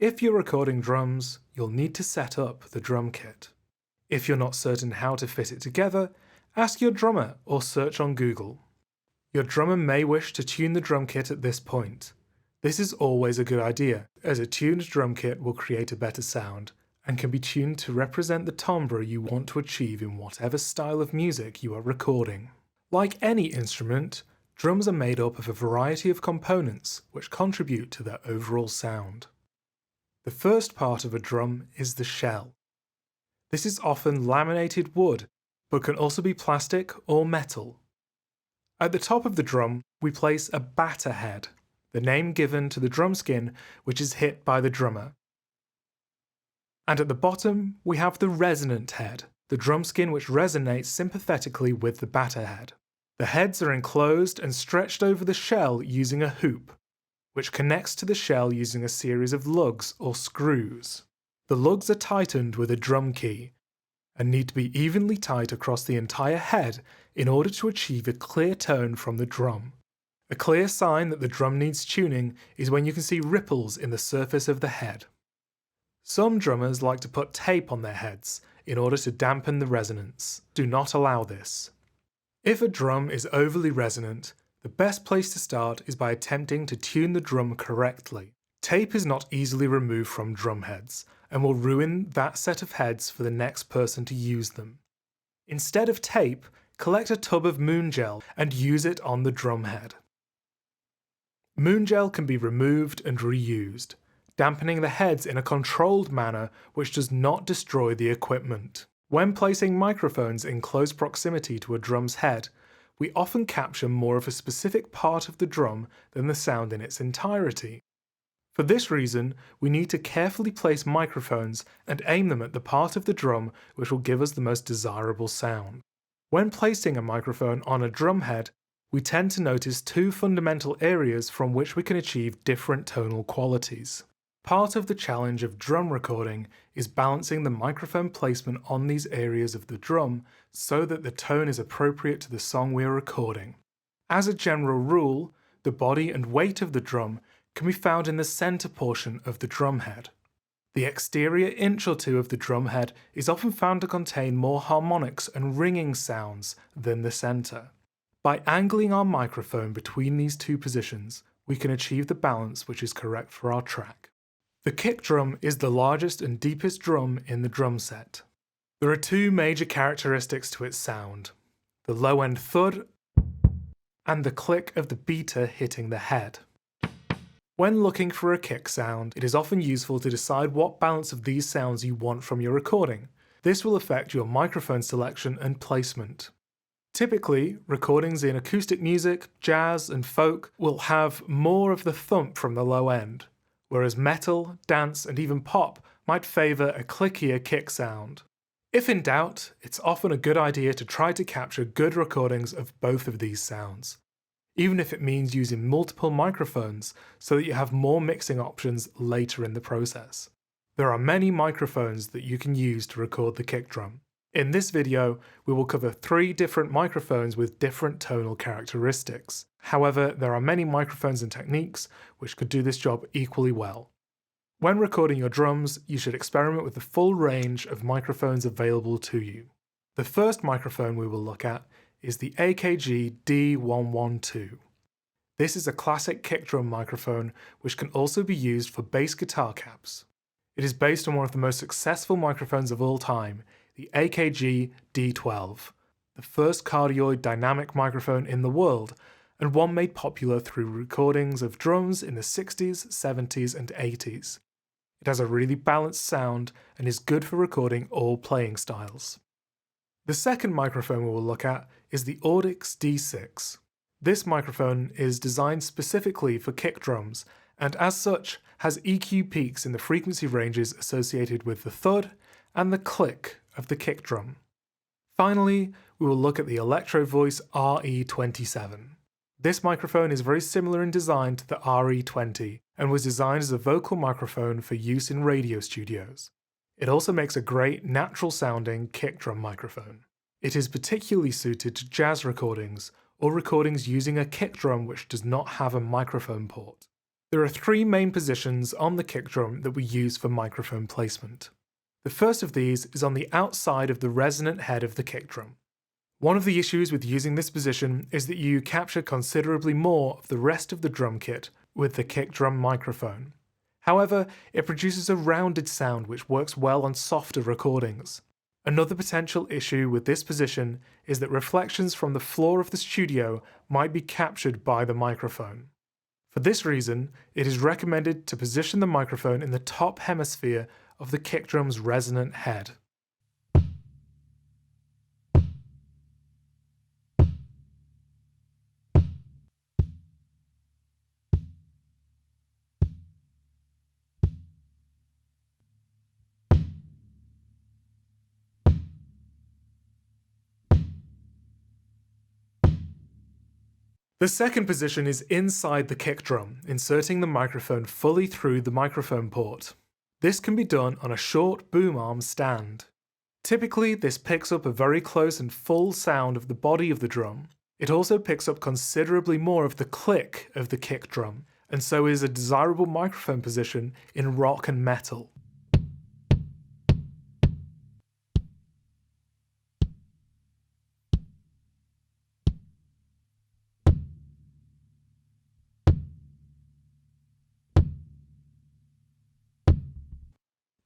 If you're recording drums, you'll need to set up the drum kit. If you're not certain how to fit it together, ask your drummer or search on Google. Your drummer may wish to tune the drum kit at this point. This is always a good idea, as a tuned drum kit will create a better sound and can be tuned to represent the timbre you want to achieve in whatever style of music you are recording. Like any instrument, drums are made up of a variety of components which contribute to their overall sound. The first part of a drum is the shell. This is often laminated wood, but can also be plastic or metal. At the top of the drum, we place a batter head, the name given to the drum skin which is hit by the drummer. And at the bottom, we have the resonant head, the drum skin which resonates sympathetically with the batter head. The heads are enclosed and stretched over the shell using a hoop, which connects to the shell using a series of lugs or screws. The lugs are tightened with a drum key and need to be evenly tight across the entire head in order to achieve a clear tone from the drum. A clear sign that the drum needs tuning is when you can see ripples in the surface of the head. Some drummers like to put tape on their heads in order to dampen the resonance. Do not allow this. If a drum is overly resonant, the best place to start is by attempting to tune the drum correctly. Tape is not easily removed from drum heads and will ruin that set of heads for the next person to use them. Instead of tape, collect a tub of moon gel and use it on the drum head. Moon gel can be removed and reused, dampening the heads in a controlled manner which does not destroy the equipment. When placing microphones in close proximity to a drum's head, we often capture more of a specific part of the drum than the sound in its entirety. For this reason, we need to carefully place microphones and aim them at the part of the drum which will give us the most desirable sound. When placing a microphone on a drum head, we tend to notice two fundamental areas from which we can achieve different tonal qualities. Part of the challenge of drum recording is balancing the microphone placement on these areas of the drum so that the tone is appropriate to the song we are recording. As a general rule, the body and weight of the drum can be found in the center portion of the drum head. The exterior inch or two of the drum head is often found to contain more harmonics and ringing sounds than the center. By angling our microphone between these two positions, we can achieve the balance which is correct for our track. The kick drum is the largest and deepest drum in the drum set. There are two major characteristics to its sound: the low-end thud and the click of the beater hitting the head. When looking for a kick sound, it is often useful to decide what balance of these sounds you want from your recording. This will affect your microphone selection and placement. Typically, recordings in acoustic music, jazz, and folk will have more of the thump from the low end, whereas metal, dance, and even pop might favour a clickier kick sound. If in doubt, it's often a good idea to try to capture good recordings of both of these sounds, even if it means using multiple microphones so that you have more mixing options later in the process. There are many microphones that you can use to record the kick drum. In this video, we will cover 3 different microphones with different tonal characteristics. However, there are many microphones and techniques which could do this job equally well. When recording your drums, you should experiment with the full range of microphones available to you. The first microphone we will look at is the AKG D112. This is a classic kick drum microphone which can also be used for bass guitar caps. It is based on one of the most successful microphones of all time, the AKG D12, the first cardioid dynamic microphone in the world, and one made popular through recordings of drums in the 60s, 70s, and 80s. It has a really balanced sound and is good for recording all playing styles. The second microphone we will look at is the Audix D6. This microphone is designed specifically for kick drums, and as such has EQ peaks in the frequency ranges associated with the thud and the click of the kick drum. Finally, we will look at the Electro Voice RE27. This microphone is very similar in design to the RE20 and was designed as a vocal microphone for use in radio studios. It also makes a great natural sounding kick drum microphone. It is particularly suited to jazz recordings or recordings using a kick drum which does not have a microphone port. There are three main positions on the kick drum that we use for microphone placement. The first of these is on the outside of the resonant head of the kick drum. One of the issues with using this position is that you capture considerably more of the rest of the drum kit with the kick drum microphone. However, it produces a rounded sound which works well on softer recordings. Another potential issue with this position is that reflections from the floor of the studio might be captured by the microphone. For this reason, it is recommended to position the microphone in the top hemisphere of the kick drum's resonant head. The second position is inside the kick drum, inserting the microphone fully through the microphone port. This can be done on a short boom arm stand. Typically, this picks up a very close and full sound of the body of the drum. It also picks up considerably more of the click of the kick drum, and so is a desirable microphone position in rock and metal.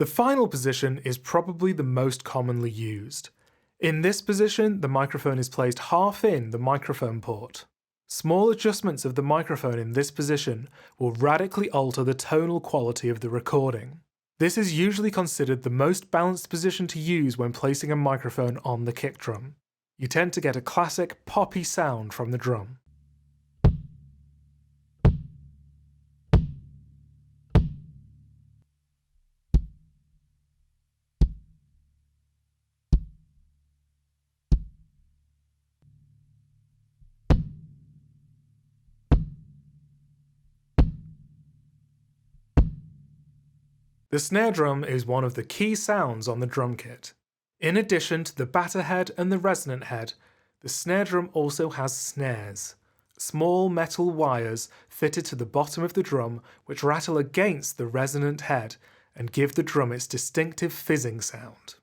The final position is probably the most commonly used. In this position, the microphone is placed half in the microphone port. Small adjustments of the microphone in this position will radically alter the tonal quality of the recording. This is usually considered the most balanced position to use when placing a microphone on the kick drum. You tend to get a classic poppy sound from the drum. The snare drum is one of the key sounds on the drum kit. In addition to the batter head and the resonant head, the snare drum also has snares, small metal wires fitted to the bottom of the drum which rattle against the resonant head and give the drum its distinctive fizzing sound.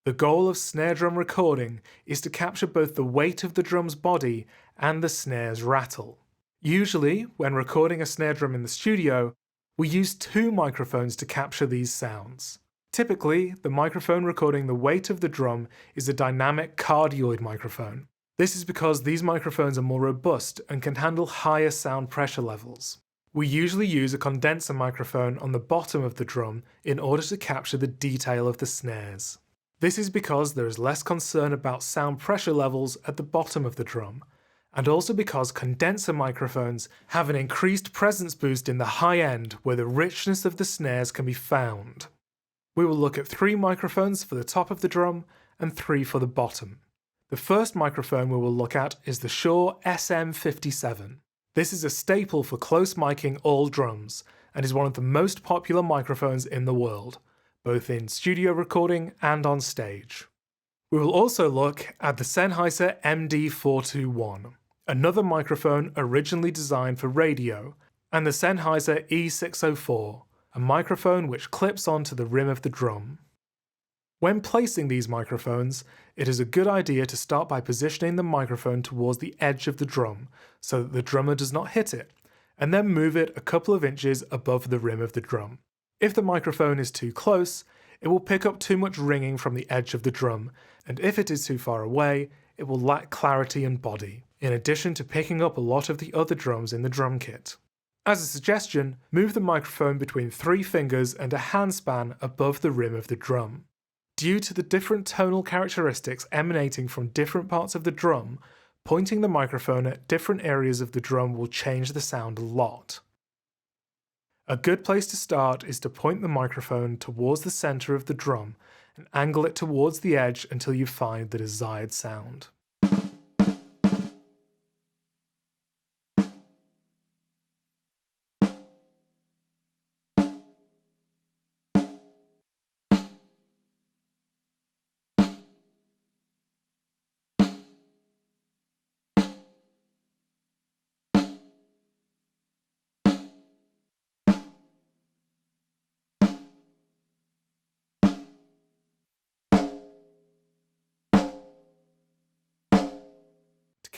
The goal of snare drum recording is to capture both the weight of the drum's body and the snare's rattle. Usually, when recording a snare drum in the studio, we use two microphones to capture these sounds. Typically, the microphone recording the weight of the drum is a dynamic cardioid microphone. This is because these microphones are more robust and can handle higher sound pressure levels. We usually use a condenser microphone on the bottom of the drum in order to capture the detail of the snares. This is because there is less concern about sound pressure levels at the bottom of the drum, and also because condenser microphones have an increased presence boost in the high end where the richness of the snares can be found. We will look at 3 microphones for the top of the drum and 3 for the bottom. The first microphone we will look at is the Shure SM57. This is a staple for close miking all drums and is one of the most popular microphones in the world, both in studio recording and on stage. We will also look at the Sennheiser MD421. Another microphone originally designed for radio, and the Sennheiser E604, a microphone which clips onto the rim of the drum. When placing these microphones, it is a good idea to start by positioning the microphone towards the edge of the drum so that the drummer does not hit it, and then move it a couple of inches above the rim of the drum. If the microphone is too close, it will pick up too much ringing from the edge of the drum, and if it is too far away, it will lack clarity and body, in addition to picking up a lot of the other drums in the drum kit. As a suggestion, move the microphone between 3 fingers and a handspan above the rim of the drum. Due to the different tonal characteristics emanating from different parts of the drum, pointing the microphone at different areas of the drum will change the sound a lot. A good place to start is to point the microphone towards the center of the drum and angle it towards the edge until you find the desired sound.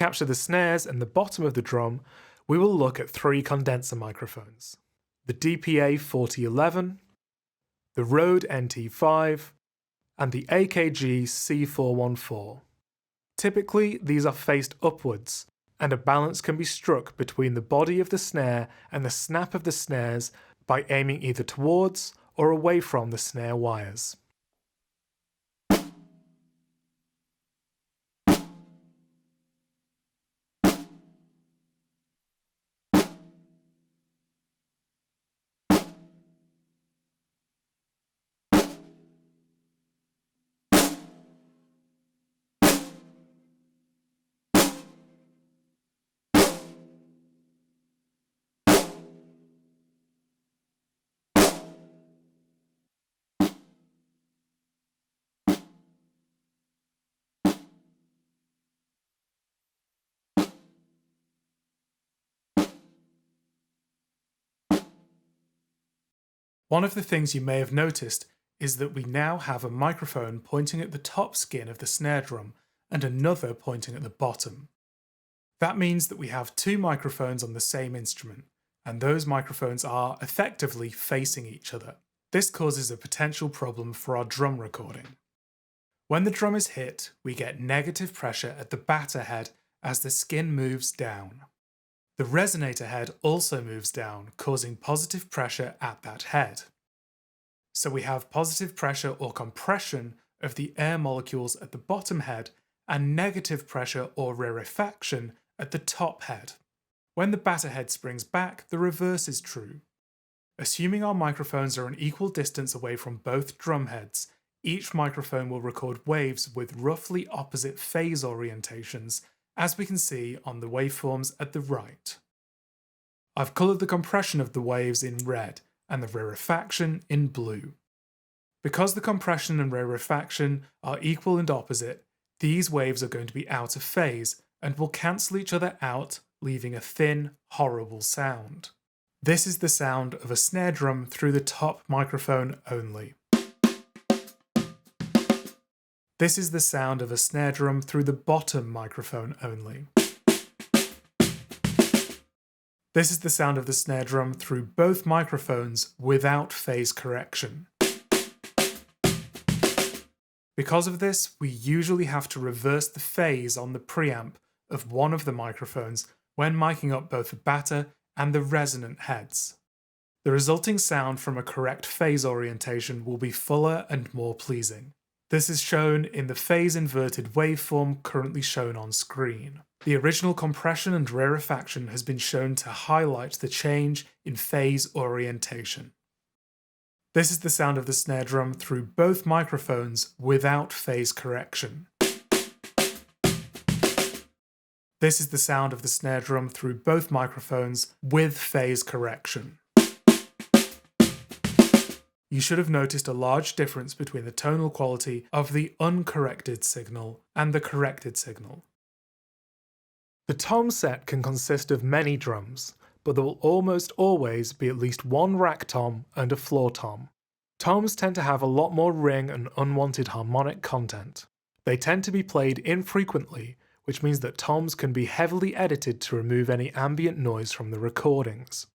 capture the snares and the bottom of the drum, we will look at three condenser microphones: the DPA 4011, the Rode NT5, and the AKG C414. Typically, these are faced upwards, and a balance can be struck between the body of the snare and the snap of the snares by aiming either towards or away from the snare wires. One of the things you may have noticed is that we now have a microphone pointing at the top skin of the snare drum and another pointing at the bottom. That means that we have two microphones on the same instrument, and those microphones are effectively facing each other. This causes a potential problem for our drum recording. When the drum is hit, we get negative pressure at the batter head as the skin moves down. The resonator head also moves down, causing positive pressure at that head. So we have positive pressure or compression of the air molecules at the bottom head and negative pressure or rarefaction at the top head. When the batter head springs back, the reverse is true. Assuming our microphones are an equal distance away from both drum heads, each microphone will record waves with roughly opposite phase orientations, as we can see on the waveforms at the right. I've coloured the compression of the waves in red and the rarefaction in blue. Because the compression and rarefaction are equal and opposite, these waves are going to be out of phase and will cancel each other out, leaving a thin, horrible sound. This is the sound of a snare drum through the top microphone only. This is the sound of a snare drum through the bottom microphone only. This is the sound of the snare drum through both microphones without phase correction. Because of this, we usually have to reverse the phase on the preamp of one of the microphones when miking up both the batter and the resonant heads. The resulting sound from a correct phase orientation will be fuller and more pleasing. This is shown in the phase-inverted waveform currently shown on screen. The original compression and rarefaction has been shown to highlight the change in phase orientation. This is the sound of the snare drum through both microphones without phase correction. This is the sound of the snare drum through both microphones with phase correction. You should have noticed a large difference between the tonal quality of the uncorrected signal and the corrected signal. The tom set can consist of many drums, but there will almost always be at least one rack tom and a floor tom. Toms tend to have a lot more ring and unwanted harmonic content. They tend to be played infrequently, which means that toms can be heavily edited to remove any ambient noise from the recordings.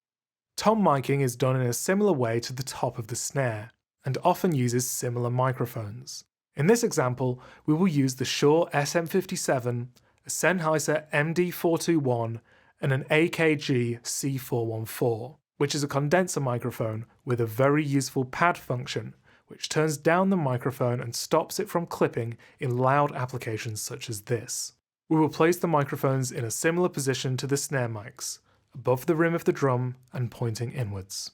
Tom miking is done in a similar way to the top of the snare, and often uses similar microphones. In this example, we will use the Shure SM57, a Sennheiser MD421, and an AKG C414, which is a condenser microphone with a very useful pad function, which turns down the microphone and stops it from clipping in loud applications such as this. We will place the microphones in a similar position to the snare mics, above the rim of the drum and pointing inwards.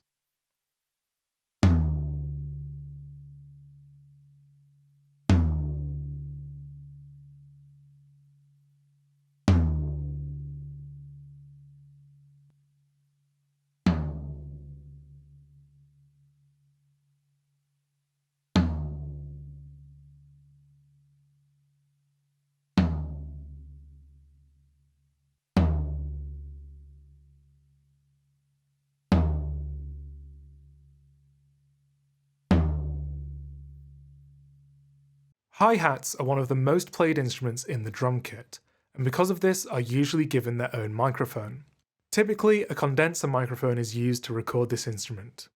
Hi-hats are one of the most played instruments in the drum kit, and because of this are usually given their own microphone. Typically, a condenser microphone is used to record this instrument.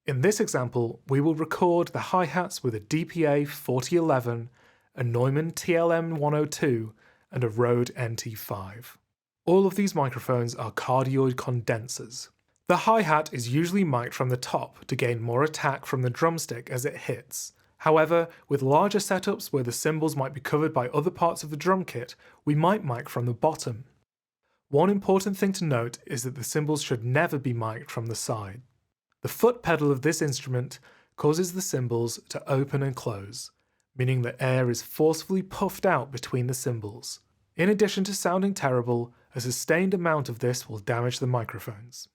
In this example, we will record the hi-hats with a DPA 4011, a Neumann TLM 102, and a Rode NT5. All of these microphones are cardioid condensers. The hi-hat is usually mic'd from the top to gain more attack from the drumstick as it hits. However, with larger setups where the cymbals might be covered by other parts of the drum kit, we might mic from the bottom. One important thing to note is that the cymbals should never be mic'd from the side. The foot pedal of this instrument causes the cymbals to open and close, meaning that air is forcefully puffed out between the cymbals. In addition to sounding terrible, a sustained amount of this will damage the microphones.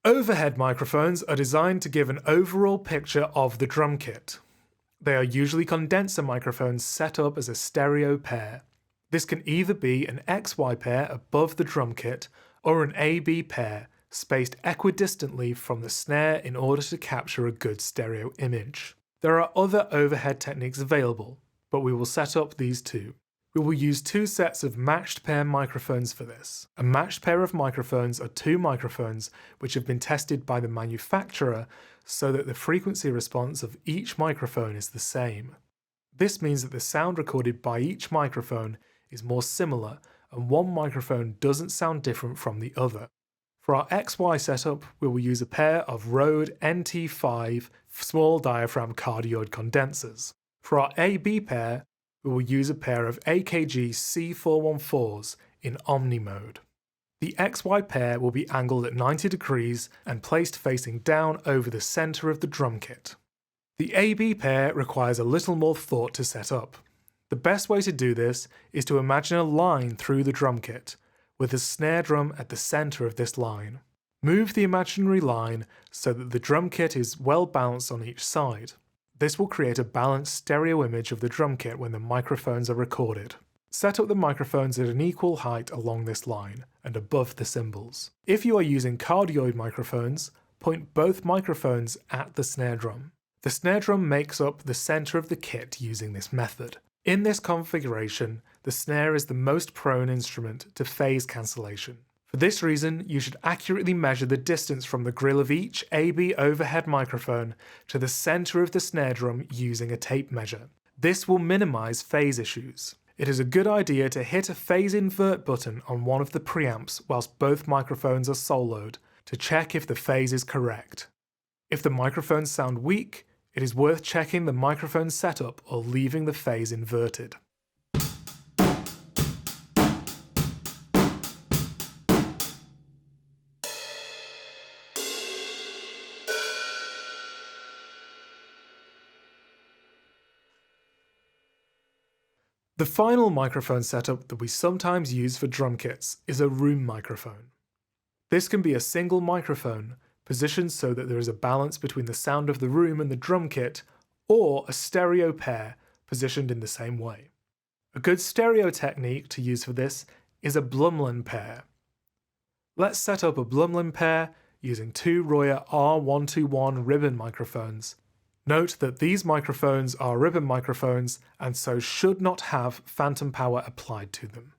Overhead microphones are designed to give an overall picture of the drum kit. They are usually condenser microphones set up as a stereo pair. This can either be an XY pair above the drum kit or an AB pair spaced equidistantly from the snare in order to capture a good stereo image. There are other overhead techniques available, but we will set up these two. We will use two sets of matched pair microphones for this. A matched pair of microphones are two microphones which have been tested by the manufacturer so that the frequency response of each microphone is the same. This means that the sound recorded by each microphone is more similar and one microphone doesn't sound different from the other. For our XY setup, we will use a pair of Rode NT5 small diaphragm cardioid condensers. For our AB pair, we will use a pair of AKG C414s in Omni mode. The XY pair will be angled at 90 degrees and placed facing down over the centre of the drum kit. The AB pair requires a little more thought to set up. The best way to do this is to imagine a line through the drum kit, with a snare drum at the centre of this line. Move the imaginary line so that the drum kit is well balanced on each side. This will create a balanced stereo image of the drum kit when the microphones are recorded. Set up the microphones at an equal height along this line and above the cymbals. If you are using cardioid microphones, point both microphones at the snare drum. The snare drum makes up the centre of the kit using this method. In this configuration, the snare is the most prone instrument to phase cancellation. For this reason, you should accurately measure the distance from the grill of each AB overhead microphone to the centre of the snare drum using a tape measure. This will minimise phase issues. It is a good idea to hit a phase invert button on one of the preamps whilst both microphones are soloed to check if the phase is correct. If the microphones sound weak, it is worth checking the microphone setup or leaving the phase inverted. The final microphone setup that we sometimes use for drum kits is a room microphone. This can be a single microphone, positioned so that there is a balance between the sound of the room and the drum kit, or a stereo pair, positioned in the same way. A good stereo technique to use for this is a Blumlein pair. Let's set up a Blumlein pair using two Royer R121 ribbon microphones Note that these microphones are ribbon microphones and so should not have phantom power applied to them.